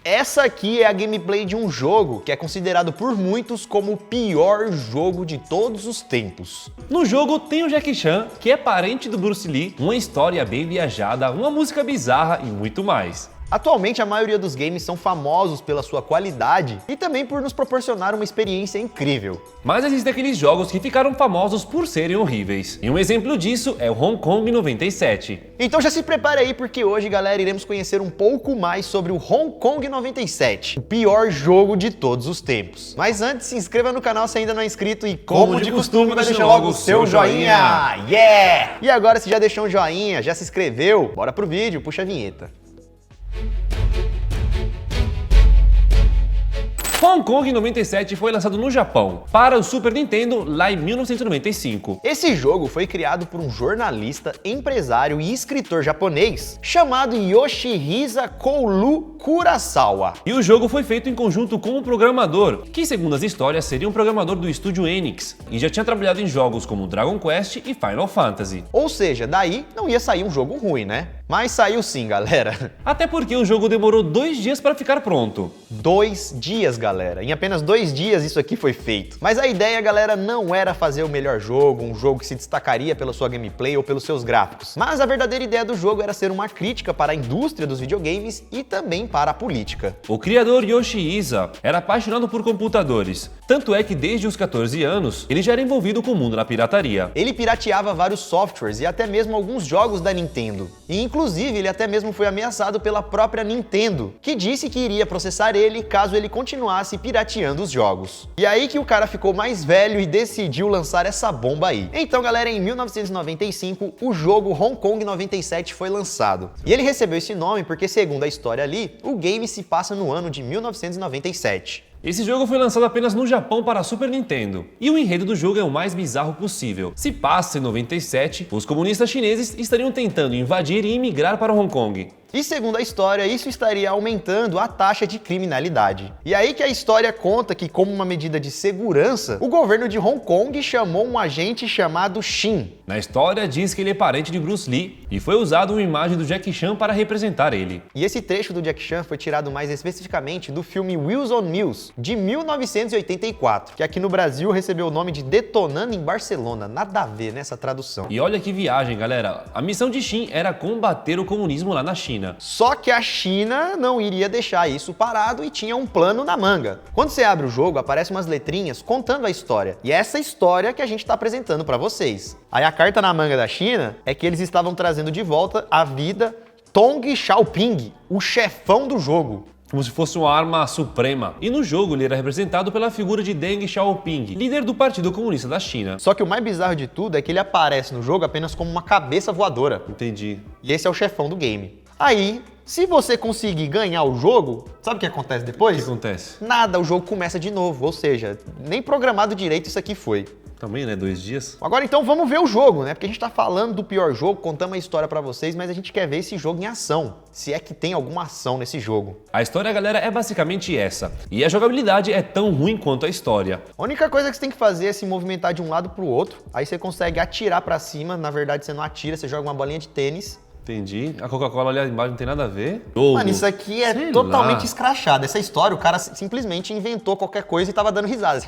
Essa aqui é a gameplay de um jogo que é considerado por muitos como o pior jogo de todos os tempos. No jogo tem o Jackie Chan, que é parente do Bruce Lee, uma história bem viajada, uma música bizarra e muito mais. Atualmente, a maioria dos games são famosos pela sua qualidade e também por nos proporcionar uma experiência incrível. Mas existem aqueles jogos que ficaram famosos por serem horríveis. E um exemplo disso é o Hong Kong 97. Então já se prepare aí porque hoje, galera, iremos conhecer um pouco mais sobre o Hong Kong 97, o pior jogo de todos os tempos. Mas antes, se inscreva no canal se ainda não é inscrito e, como de costume, vai deixar logo o seu joinha. Yeah! E agora, se já deixou um joinha, já se inscreveu, bora pro vídeo, puxa a vinheta. Hong Kong 97 foi lançado no Japão para o Super Nintendo lá em 1995. Esse jogo foi criado por um jornalista, empresário e escritor japonês chamado Yoshihisa Kouru Kurosawa. E o jogo foi feito em conjunto com um programador, que segundo as histórias seria um programador do estúdio Enix, e já tinha trabalhado em jogos como Dragon Quest e Final Fantasy. Ou seja, daí não ia sair um jogo ruim, né? Mas saiu sim, galera. Até porque o jogo demorou 2 dias para ficar pronto. 2 dias, galera. Em apenas 2 dias isso aqui foi feito. Mas a ideia, galera, não era fazer o melhor jogo, um jogo que se destacaria pela sua gameplay ou pelos seus gráficos. Mas a verdadeira ideia do jogo era ser uma crítica para a indústria dos videogames e também para a política. O criador Yoshihisa era apaixonado por computadores. Tanto é que desde os 14 anos, ele já era envolvido com o mundo da pirataria. Ele pirateava vários softwares e até mesmo alguns jogos da Nintendo. E inclusive ele até mesmo foi ameaçado pela própria Nintendo, que disse que iria processar ele caso ele continuasse pirateando os jogos. E aí que o cara ficou mais velho e decidiu lançar essa bomba aí. Então, galera, em 1995, o jogo Hong Kong 97 foi lançado. E ele recebeu esse nome porque, segundo a história ali, o game se passa no ano de 1997. Esse jogo foi lançado apenas no Japão para a Super Nintendo, e o enredo do jogo é o mais bizarro possível. Se passa em 97, os comunistas chineses estariam tentando invadir e imigrar para Hong Kong. E segundo a história, isso estaria aumentando a taxa de criminalidade. E aí que a história conta que, como uma medida de segurança, o governo de Hong Kong chamou um agente chamado Shin. Na história diz que ele é parente de Bruce Lee e foi usado uma imagem do Jackie Chan para representar ele. E esse trecho do Jackie Chan foi tirado mais especificamente do filme Wheels on Meals, de 1984, que aqui no Brasil recebeu o nome de Detonando em Barcelona. Nada a ver nessa tradução. E olha que viagem, galera. A missão de Shin era combater o comunismo lá na China. Só que a China não iria deixar isso parado e tinha um plano na manga. Quando você abre o jogo, aparecem umas letrinhas contando a história. E é essa história que a gente está apresentando para vocês. Aí a carta na manga da China é que eles estavam trazendo de volta à vida Deng Xiaoping, o chefão do jogo. Como se fosse uma arma suprema. E no jogo ele era representado pela figura de Deng Xiaoping, líder do Partido Comunista da China. Só que o mais bizarro de tudo é que ele aparece no jogo apenas como uma cabeça voadora. Entendi. E esse é o chefão do game. Aí, se você conseguir ganhar o jogo, sabe o que acontece depois? O que acontece? Nada, o jogo começa de novo, ou seja, nem programado direito isso aqui foi. Também, né? 2 dias. Agora então vamos ver o jogo, né? Porque a gente tá falando do pior jogo, contamos a história pra vocês, mas a gente quer ver esse jogo em ação. Se é que tem alguma ação nesse jogo. A história, galera, é basicamente essa. E a jogabilidade é tão ruim quanto a história. A única coisa que você tem que fazer é se movimentar de um lado pro outro. Aí você consegue atirar pra cima. Na verdade, você não atira, você joga uma bolinha de tênis. Entendi. A Coca-Cola ali embaixo não tem nada a ver. Mano, isso aqui é Sei totalmente lá. escrachado. Essa história, o cara simplesmente inventou qualquer coisa e tava dando risadas.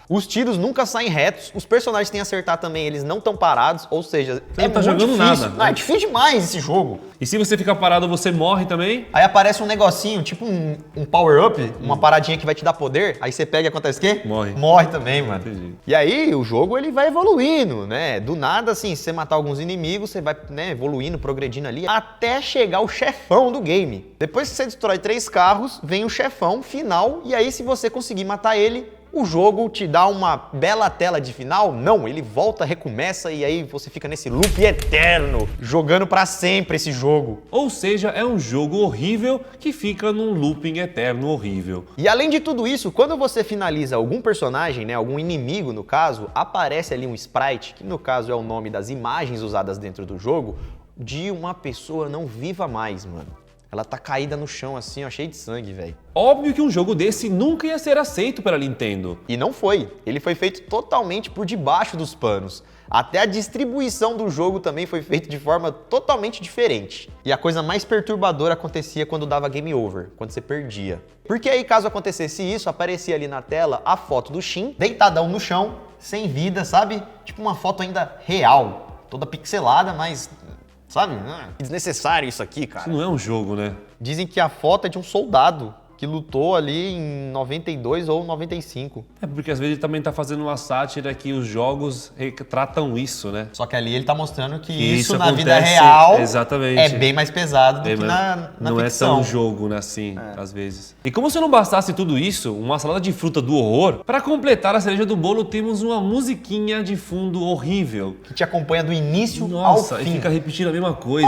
Os tiros nunca saem retos, os personagens têm que acertar também, eles não estão parados, ou seja, Você não tá jogando difícil. nada, Não, é né? difícil demais esse jogo. E se você ficar parado, você morre também? Aí aparece um negocinho, tipo um power-up, uma paradinha que vai te dar poder, aí você pega e acontece o quê? Morre. Morre também, mano. Entendi. E aí o jogo ele vai evoluindo, né? Do nada, assim, se você matar alguns inimigos, você vai, né, evoluindo, progredindo ali, até chegar o chefão do game. Depois que você destrói 3 carros, vem o chefão final, e aí se você conseguir matar ele, o jogo te dá uma bela tela de final? Não, ele volta, recomeça e aí você fica nesse loop eterno, jogando pra sempre esse jogo. Ou seja, é um jogo horrível que fica num looping eterno horrível. E além de tudo isso, quando você finaliza algum personagem, né, algum inimigo no caso, aparece ali um sprite, que no caso é o nome das imagens usadas dentro do jogo, de uma pessoa não viva mais, mano. Ela tá caída no chão assim, ó, cheia de sangue, velho. Óbvio que um jogo desse nunca ia ser aceito pela Nintendo. E não foi. Ele foi feito totalmente por debaixo dos panos. Até a distribuição do jogo também foi feita de forma totalmente diferente. E a coisa mais perturbadora acontecia quando dava game over, quando você perdia. Porque aí, caso acontecesse isso, aparecia ali na tela a foto do Shin, deitadão no chão, sem vida, sabe? Tipo uma foto ainda real, toda pixelada, mas... sabe? Desnecessário isso aqui, cara. Isso não é um jogo, né? Dizem que a foto é de um soldado que lutou ali em 92 ou 95. É porque às vezes ele também tá fazendo uma sátira que os jogos retratam isso, né? Só que ali ele tá mostrando que isso na vida acontece, real exatamente, é bem mais pesado do que na não ficção. É tão jogo, né, assim, às vezes. E como se não bastasse tudo isso, uma salada de fruta do horror, para completar a cereja do bolo temos uma musiquinha de fundo horrível. Que te acompanha do início Nossa, ao fim. E fica repetindo a mesma coisa.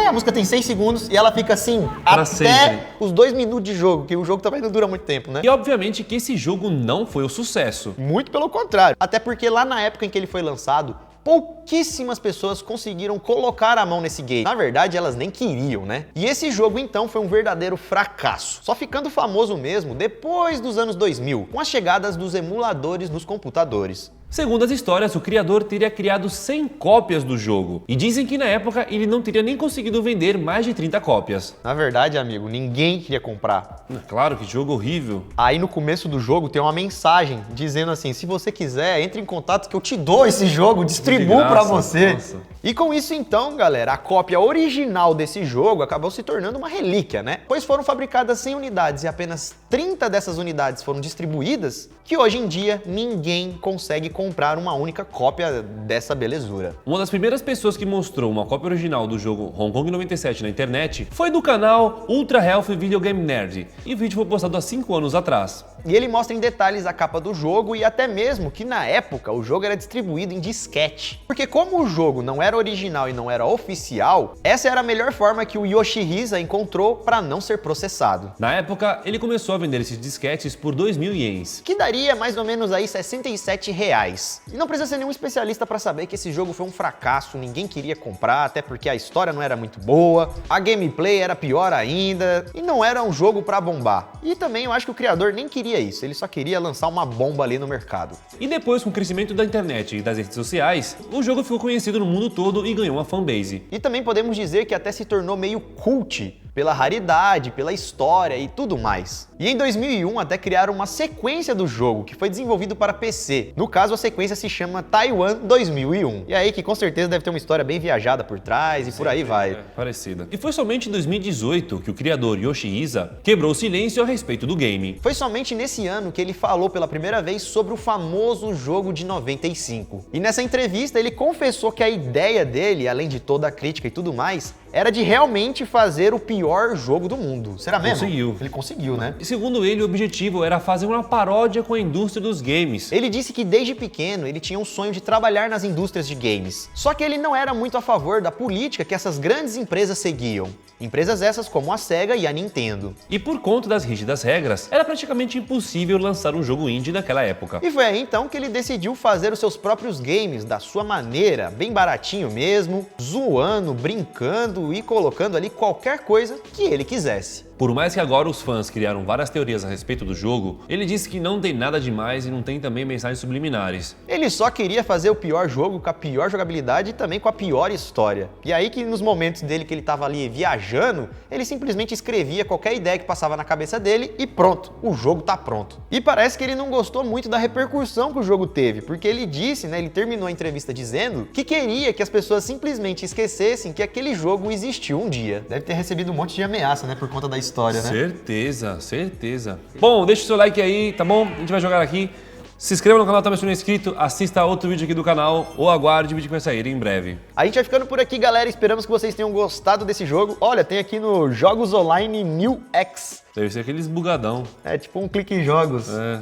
A música tem 6 segundos e ela fica assim Pra até sempre. os 2 minutos de jogo, que o jogo também não dura muito tempo, né? E obviamente que esse jogo não foi o sucesso. Muito pelo contrário. Até porque lá na época em que ele foi lançado, pouquíssimas pessoas conseguiram colocar a mão nesse game. Na verdade, elas nem queriam, né? E esse jogo, então, foi um verdadeiro fracasso. Só ficando famoso mesmo depois dos anos 2000, com as chegadas dos emuladores nos computadores. Segundo as histórias, o criador teria criado 100 cópias do jogo. E dizem que na época ele não teria nem conseguido vender mais de 30 cópias. Na verdade, amigo, ninguém queria comprar. Claro, que jogo horrível. Aí no começo do jogo tem uma mensagem dizendo assim: se você quiser, entre em contato que eu te dou esse jogo, distribuo graça, pra você. nossa. E com isso então, galera, a cópia original desse jogo acabou se tornando uma relíquia, né? Pois foram fabricadas 100 unidades e apenas 30 dessas unidades foram distribuídas, que hoje em dia ninguém consegue comprar uma única cópia dessa belezura. Uma das primeiras pessoas que mostrou uma cópia original do jogo Hong Kong 97 na internet foi do canal Ultra Health Video Game Nerd. E o vídeo foi postado há 5 anos atrás. E ele mostra em detalhes a capa do jogo e até mesmo que na época o jogo era distribuído em disquete. Porque como o jogo não era original e não era oficial, essa era a melhor forma que o Yoshihisa encontrou para não ser processado. Na época, ele começou a vender esses disquetes por 2.000 ienes. Que daria mais ou menos aí R$67. E não precisa ser nenhum especialista para saber que esse jogo foi um fracasso, ninguém queria comprar, até porque a história não era muito boa, a gameplay era pior ainda, e não era um jogo para bombar. E também eu acho que o criador nem queria isso, ele só queria lançar uma bomba ali no mercado. E depois, com o crescimento da internet e das redes sociais, o jogo ficou conhecido no mundo todo e ganhou uma fanbase. E também podemos dizer que até se tornou meio cult, pela raridade, pela história e tudo mais. E em 2001 até criaram uma sequência do jogo, que foi desenvolvido para PC. No caso, a sequência se chama Taiwan 2001. E aí que com certeza deve ter uma história bem viajada por trás e por aí vai. Parecida. E foi somente em 2018 que o criador Yoshihisa quebrou o silêncio a respeito do game. Foi somente nesse ano que ele falou pela primeira vez sobre o famoso jogo de 95. E nessa entrevista ele confessou que a ideia dele, além de toda a crítica e tudo mais, era de realmente fazer o pior jogo do mundo. Será mesmo? Conseguiu. Ele conseguiu, né? E segundo ele, o objetivo era fazer uma paródia com a indústria dos games. Ele disse que desde pequeno ele tinha um sonho de trabalhar nas indústrias de games. Só que ele não era muito a favor da política que essas grandes empresas seguiam. Empresas essas como a Sega e a Nintendo. E por conta das rígidas regras, era praticamente impossível lançar um jogo indie naquela época. E foi aí então que ele decidiu fazer os seus próprios games da sua maneira, bem baratinho mesmo, zoando, brincando e colocando ali qualquer coisa que ele quisesse. Por mais que agora os fãs criaram várias teorias a respeito do jogo, ele disse que não tem nada demais e não tem também mensagens subliminares. Ele só queria fazer o pior jogo com a pior jogabilidade e também com a pior história. E aí que nos momentos dele que ele tava ali viajando, ele simplesmente escrevia qualquer ideia que passava na cabeça dele e pronto, o jogo tá pronto. E parece que ele não gostou muito da repercussão que o jogo teve, porque ele disse, né, ele terminou a entrevista dizendo que queria que as pessoas simplesmente esquecessem que aquele jogo existiu um dia. Deve ter recebido um monte de ameaça, né, por conta da história, né? Certeza, certeza. Bom, deixa o seu like aí, tá bom? A gente vai jogar aqui. Se inscreva no canal também se não é inscrito, assista a outro vídeo aqui do canal ou aguarde o vídeo que vai sair em breve. A gente vai ficando por aqui, galera. Esperamos que vocês tenham gostado desse jogo. Olha, tem aqui no Jogos Online 1000X. Deve ser aqueles bugadão. É tipo um clique em jogos. É.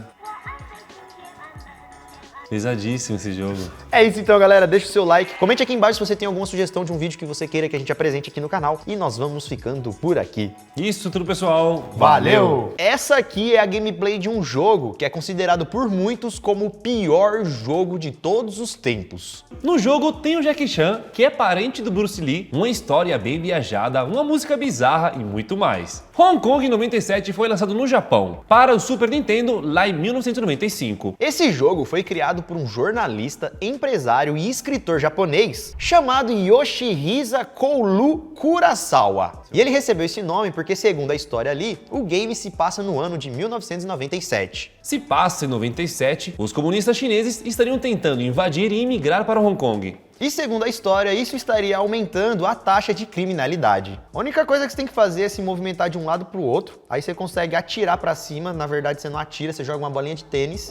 Pesadíssimo esse jogo. É isso então, galera. Deixa o seu like. Comente aqui embaixo se você tem alguma sugestão de um vídeo que você queira que a gente apresente aqui no canal. E nós vamos ficando por aqui. Isso tudo, pessoal. Valeu! Essa aqui é a gameplay de um jogo que é considerado por muitos como o pior jogo de todos os tempos. No jogo tem o Jackie Chan, que é parente do Bruce Lee, uma história bem viajada, uma música bizarra e muito mais. Hong Kong 97 foi lançado no Japão, para o Super Nintendo lá em 1995. Esse jogo foi criado por um jornalista, empresário e escritor japonês chamado Yoshihisa Koulu Kurosawa. E ele recebeu esse nome porque, segundo a história ali, o game se passa no ano de 1997. Se passa em 97, os comunistas chineses estariam tentando invadir e imigrar para Hong Kong. E segundo a história, isso estaria aumentando a taxa de criminalidade. A única coisa que você tem que fazer é se movimentar de um lado para o outro, aí você consegue atirar para cima, na verdade você não atira, você joga uma bolinha de tênis